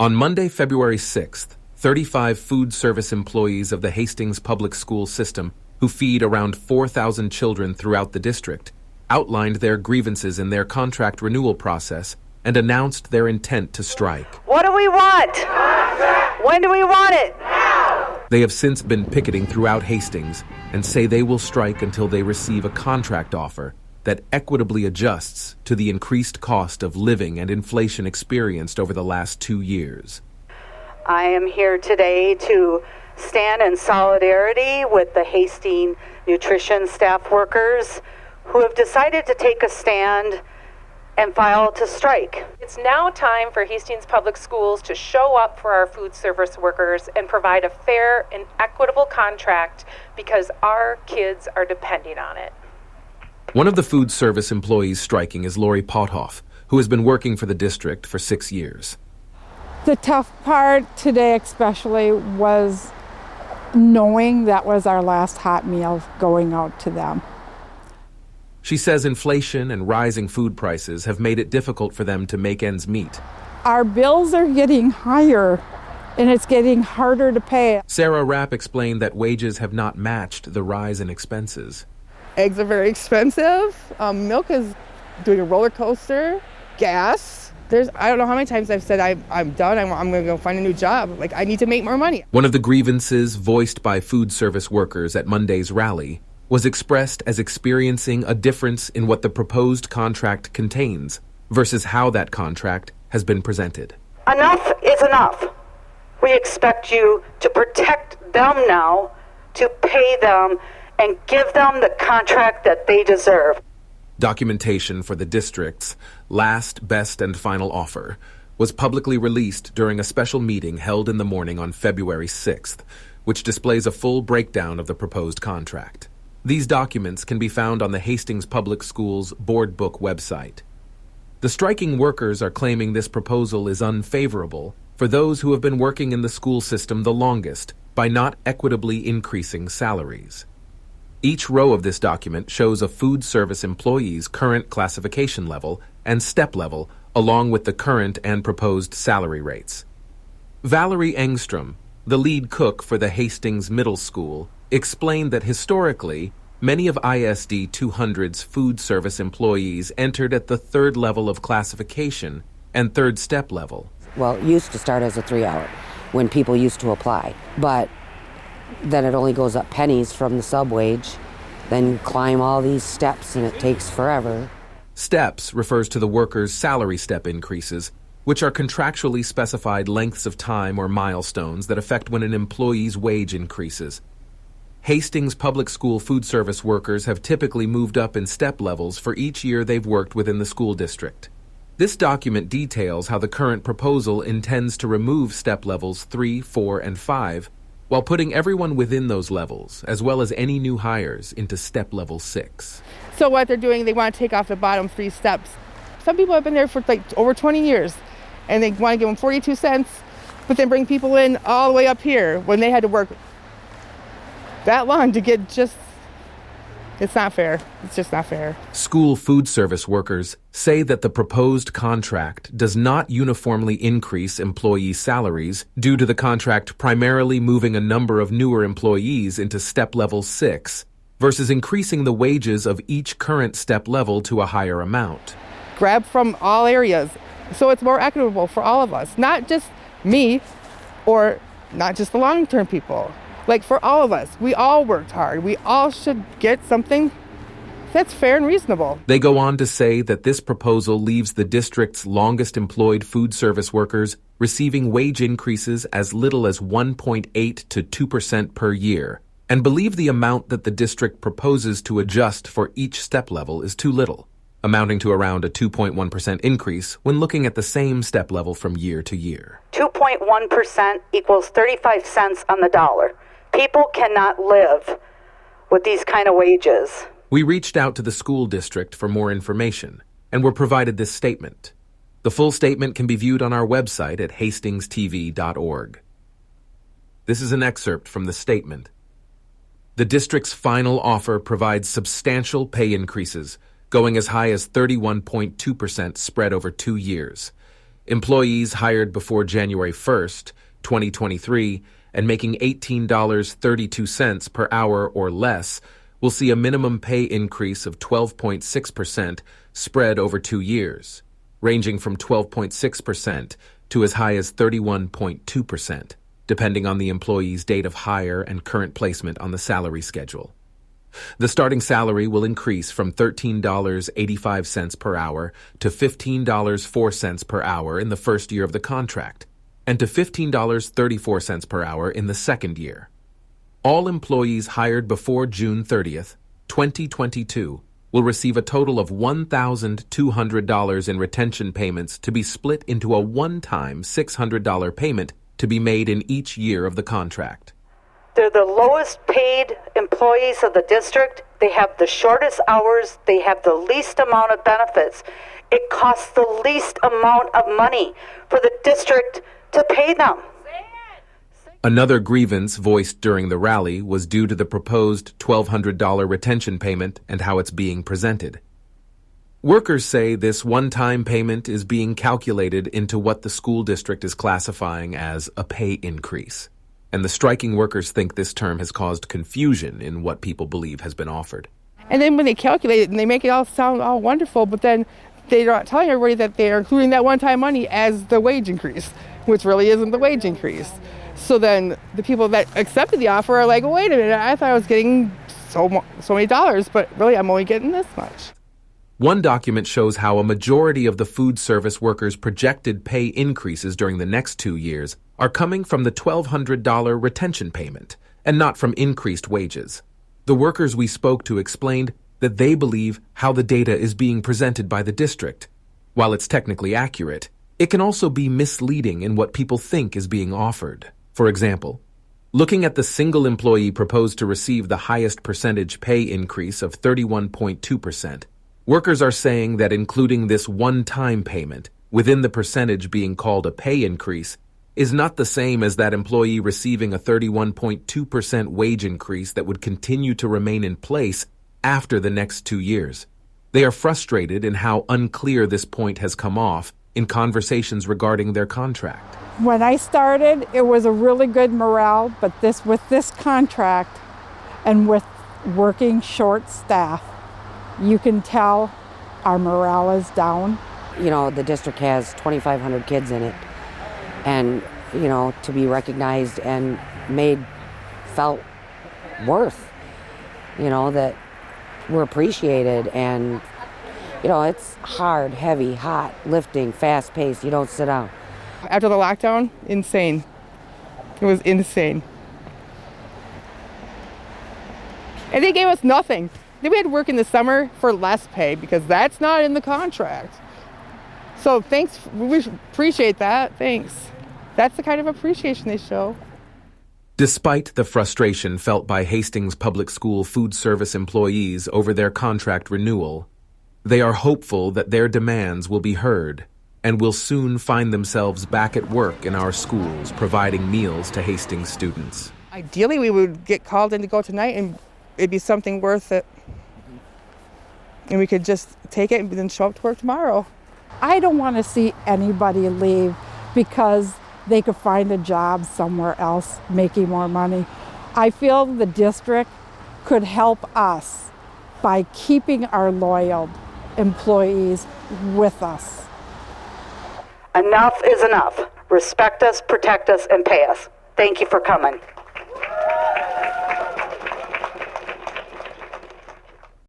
On Monday, February 6th, 35 food service employees of the Hastings Public School System, who feed around 4,000 children throughout the district, outlined their grievances in their contract renewal process and announced their intent to strike. What do we want? When do we want it? Now! They have since been picketing throughout Hastings and say they will strike until they receive a contract offer that equitably adjusts to the increased cost of living and inflation experienced over the last 2 years. I am here today to stand in solidarity with the Hastings nutrition staff workers who have decided to take a stand and file to strike. It's now time for Hastings Public Schools to show up for our food service workers and provide a fair and equitable contract because our kids are depending on it. One of the food service employees striking is Lori Pothoff, who has been working for the district for 6 years. The tough part today especially was knowing that was our last hot meal going out to them. She says inflation and rising food prices have made it difficult for them to make ends meet. Our bills are getting higher, and it's getting harder to pay. Sarah Rapp explained that wages have not matched the rise in expenses. Eggs are very expensive. Milk is doing a roller coaster. Gas. I don't know how many times I've said I'm done. I'm going to go find a new job. I need to make more money. One of the grievances voiced by food service workers at Monday's rally was expressed as experiencing a difference in what the proposed contract contains versus how that contract has been presented. Enough is enough. We expect you to protect them now, to pay them, and give them the contract that they deserve. Documentation for the district's last, best, and final offer was publicly released during a special meeting held in the morning on February 6th, which displays a full breakdown of the proposed contract. These documents can be found on the Hastings Public Schools Board Book website. The striking workers are claiming this proposal is unfavorable for those who have been working in the school system the longest by not equitably increasing salaries. Each row of this document shows a food service employee's current classification level and step level, along with the current and proposed salary rates. Valerie Engstrom, the lead cook for the Hastings Middle School, explained that historically, many of ISD 200's food service employees entered at the third level of classification and third step level. Well, it used to start as a 3-hour when people used to apply, but then it only goes up pennies from the sub-wage, then you climb all these steps and it takes forever. Steps refers to the workers' salary step increases, which are contractually specified lengths of time or milestones that affect when an employee's wage increases. Hastings Public School food service workers have typically moved up in step levels for each year they've worked within the school district. This document details how the current proposal intends to remove step levels 3, 4, and 5, while putting everyone within those levels, as well as any new hires, into step level 6. So what they're doing, they want to take off the bottom 3 steps. Some people have been there for over 20 years, and they want to give them 42 cents, but then bring people in all the way up here when they had to work that long to get it's not fair. It's just not fair. School food service workers say that the proposed contract does not uniformly increase employee salaries due to the contract primarily moving a number of newer employees into step level 6 versus increasing the wages of each current step level to a higher amount. Grab from all areas so it's more equitable for all of us, not just me or not just the long-term people. For all of us, we all worked hard. We all should get something that's fair and reasonable. They go on to say that this proposal leaves the district's longest employed food service workers receiving wage increases as little as 1.8 to 2% per year, and believe the amount that the district proposes to adjust for each step level is too little, amounting to around a 2.1% increase when looking at the same step level from year to year. 2.1% equals 35 cents on the dollar. People cannot live with these kind of wages. We reached out to the school district for more information and were provided this statement. The full statement can be viewed on our website at hastingstv.org. This is an excerpt from the statement. The district's final offer provides substantial pay increases, going as high as 31.2% spread over 2 years. Employees hired before January 1st, 2023, and making $18.32 per hour or less will see a minimum pay increase of 12.6% spread over 2 years, ranging from 12.6% to as high as 31.2%, depending on the employee's date of hire and current placement on the salary schedule. The starting salary will increase from $13.85 per hour to $15.04 per hour in the first year of the contract, and to $15.34 per hour in the second year. All employees hired before June 30th, 2022, will receive a total of $1,200 in retention payments to be split into a one-time $600 payment to be made in each year of the contract. They're the lowest paid employees of the district. They have the shortest hours. They have the least amount of benefits. It costs the least amount of money for the district to pay them. Another grievance voiced during the rally was due to the proposed $1,200 retention payment and how it's being presented. Workers say this one-time payment is being calculated into what the school district is classifying as a pay increase, and the striking workers think this term has caused confusion in what people believe has been offered. And then when they calculate it and they make it all sound all wonderful, but then they're not telling everybody that they're including that one-time money as the wage increase, which really isn't the wage increase. So then the people that accepted the offer are like, oh, wait a minute, I thought I was getting so many dollars, but really I'm only getting this much. One document shows how a majority of the food service workers' projected pay increases during the next 2 years are coming from the $1,200 retention payment and not from increased wages. The workers we spoke to explained that they believe how the data is being presented by the district. While it's technically accurate, it can also be misleading in what people think is being offered. For example, looking at the single employee proposed to receive the highest percentage pay increase of 31.2%, workers are saying that including this one-time payment within the percentage being called a pay increase is not the same as that employee receiving a 31.2% wage increase that would continue to remain in place after the next 2 years. They are frustrated in how unclear this point has come off in conversations regarding their contract. When I started, it was a really good morale, but with this contract and with working short staff, you can tell our morale is down. You know, the district has 2,500 kids in it, and, you know, to be recognized and felt worth, you know, that we're appreciated. And, you know, it's hard, heavy, hot, lifting, fast-paced. You don't sit down. After the lockdown, insane. It was insane. And they gave us nothing. Then we had to work in the summer for less pay because that's not in the contract. So thanks, we appreciate that, thanks. That's the kind of appreciation they show. Despite the frustration felt by Hastings Public School food service employees over their contract renewal, they are hopeful that their demands will be heard and will soon find themselves back at work in our schools providing meals to Hastings students. Ideally, we would get called in to go tonight and it'd be something worth it. And we could just take it and then show up to work tomorrow. I don't want to see anybody leave because they could find a job somewhere else making more money. I feel the district could help us by keeping our loyal employees with us. Enough is enough. Respect us, protect us, and pay us. Thank you for coming.